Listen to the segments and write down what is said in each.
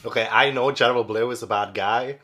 Okay, I know General Blue is a bad guy.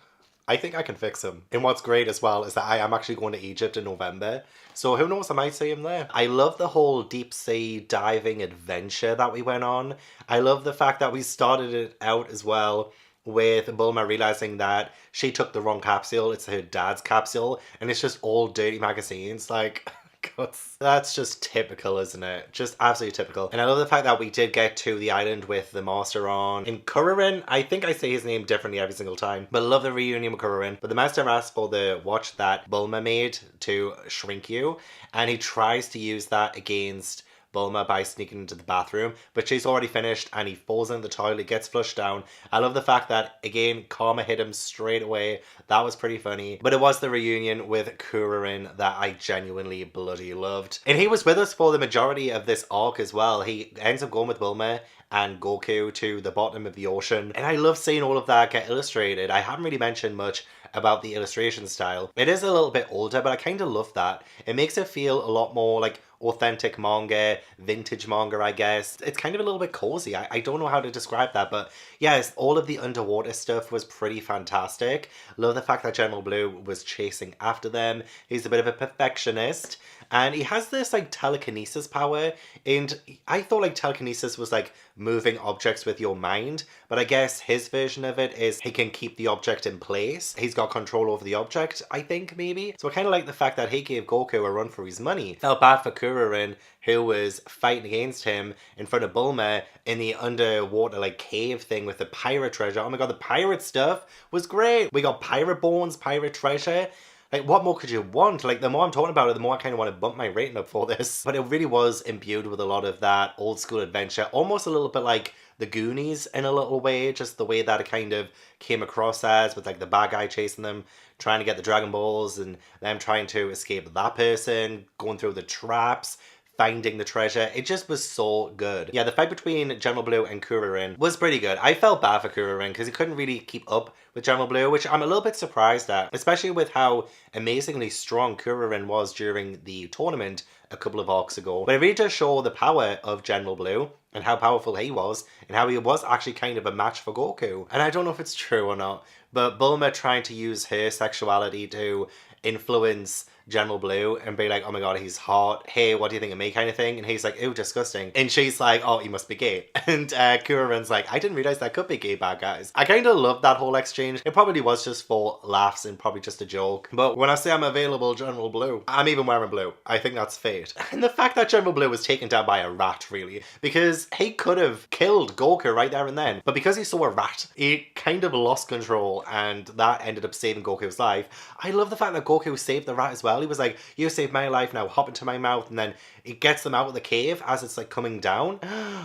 I think I can fix him. And what's great as well is that I am actually going to Egypt in November. So who knows, I might see him there. I love the whole deep sea diving adventure that we went on. I love the fact that we started it out as well with Bulma realizing that she took the wrong capsule. It's her dad's capsule. And it's just all dirty magazines. Like, God, that's just typical, isn't it? Just absolutely typical. And I love the fact that we did get to the island with the master on. In Kuririn, I think I say his name differently every single time, but I love the reunion with Kuririn. But the master asks for the watch that Bulma made to shrink you, and he tries to use that against Bulma by sneaking into the bathroom, but she's already finished and he falls in the toilet, gets flushed down. I love the fact that, again, karma hit him straight away. That was pretty funny. But it was the reunion with Kuririn that I genuinely bloody loved. And he was with us for the majority of this arc as well. He ends up going with Bulma and Goku to the bottom of the ocean. And I love seeing all of that get illustrated. I haven't really mentioned much about the illustration style. It is a little bit older, but I kind of love that. It makes it feel a lot more like authentic manga, vintage manga, I guess. It's kind of a little bit cozy. I don't know how to describe that, but yes, all of the underwater stuff was pretty fantastic. Love the fact that General Blue was chasing after them. He's a bit of a perfectionist, and he has this like telekinesis power, and I thought like telekinesis was like moving objects with your mind, but I guess his version of it is he can keep the object in place. He's got control over the object, I think, maybe. So I kind of like the fact that he gave Goku a run for his money. Felt bad for Kuririn, who was fighting against him in front of Bulma in the underwater like cave thing with the pirate treasure. Oh my god, the pirate stuff was great. We got pirate bones, pirate treasure. Like, what more could you want? Like, the more I'm talking about it, the more I kind of want to bump my rating up for this. But it really was imbued with a lot of that old school adventure. Almost a little bit like the Goonies in a little way. Just the way that it kind of came across as, with like the bad guy chasing them, trying to get the Dragon Balls, and them trying to escape that person, going through the traps, finding the treasure. It just was so good. Yeah, the fight between General Blue and Kuririn was pretty good. I felt bad for Kuririn because he couldn't really keep up with General Blue, which I'm a little bit surprised at, especially with how amazingly strong Kuririn was during the tournament a couple of arcs ago. But it really does show the power of General Blue and how powerful he was, and how he was actually kind of a match for Goku. And I don't know if it's true or not, but Bulma trying to use her sexuality to influence General Blue and be like, oh my god, he's hot. Hey, what do you think of me, kind of thing? And he's like, ew, disgusting. And she's like, oh, he must be gay. And Kuririn's like, I didn't realize that could be gay, bad guys. I kind of love that whole exchange. It probably was just for laughs and probably just a joke. But when I say I'm available, General Blue, I'm even wearing blue. I think that's fate. And the fact that General Blue was taken down by a rat, really, because he could have killed Goku right there and then. But because he saw a rat, he kind of lost control, and that ended up saving Goku's life. I love the fact that Goku saved the rat as well. He was like, you saved my life, now hop into my mouth, and then it gets them out of the cave as it's like coming down.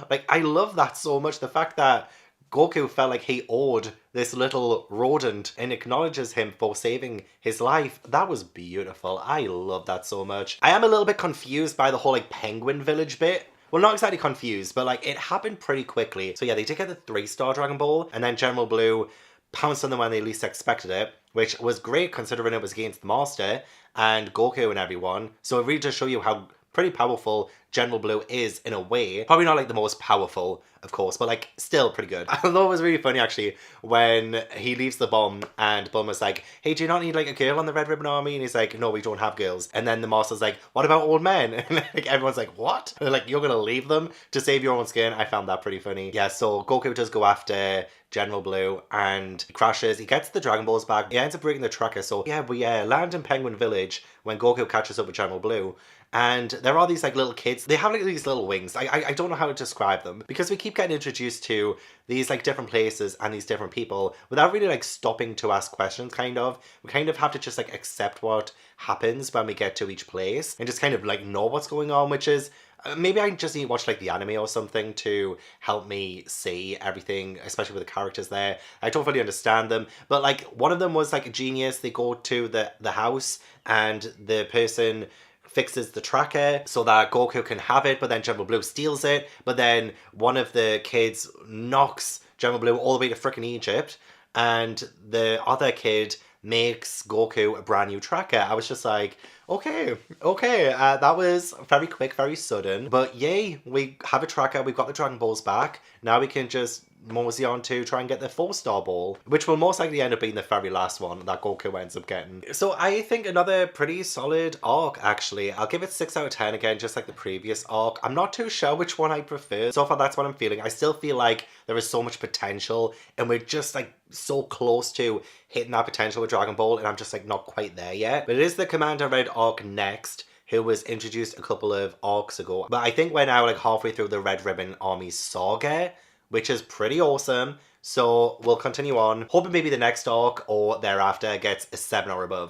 Like, I love that so much. The fact that Goku felt like he owed this little rodent and acknowledges him for saving his life. That was beautiful. I love that so much. I am a little bit confused by the whole like penguin village bit. Well, not exactly confused, but like it happened pretty quickly. So yeah, they did get the 3-star Dragon Ball, and then General Blue pounced on them when they least expected it, which was great considering it was against the Master and Goku and everyone. So it really does show you how pretty powerful General Blue is in a way. Probably not like the most powerful, of course, but like still pretty good. I thought it was really funny actually when he leaves the bomb and Bulma's like, hey, do you not need like a girl on the Red Ribbon Army? And he's like, no, we don't have girls. And then the Master's like, what about old men? And like everyone's like, what? And they're like, you're gonna leave them to save your own skin? I found that pretty funny. Yeah, so Goku does go after General Blue and he crashes. He gets the Dragon Balls back. He ends up breaking the tracker. So yeah, we land in Penguin Village when Goku catches up with General Blue. And there are these like little kids. They have like these little wings. I don't know how to describe them, because we keep getting introduced to these like different places and these different people without really like stopping to ask questions, kind of. We kind of have to just like accept what happens when we get to each place and just kind of like know what's going on, which is maybe I just need to watch like the anime or something to help me see everything, especially with the characters there. I don't really understand them, but like one of them was like a genius. They go to the house and the person fixes the tracker so that Goku can have it, but then General Blue steals it, but then one of the kids knocks General Blue all the way to frickin' Egypt, and the other kid makes Goku a brand new tracker. I was just like, Okay. That was very quick, very sudden. But yay, we have a tracker, we've got the Dragon Balls back. Now we can just mosey on to try and get the 4-star ball, which will most likely end up being the very last one that Goku ends up getting. So I think another pretty solid arc, actually. I'll give it 6 out of 10 again, just like the previous arc. I'm not too sure which one I prefer. So far, that's what I'm feeling. I still feel like there is so much potential, and we're just like so close to hitting that potential with Dragon Ball, and I'm just like not quite there yet. But it is the Commander Red arc next, who was introduced a couple of arcs ago. But I think we're now like halfway through the Red Ribbon Army saga, which is pretty awesome. So we'll continue on, hoping maybe the next arc or thereafter gets a 7 or above.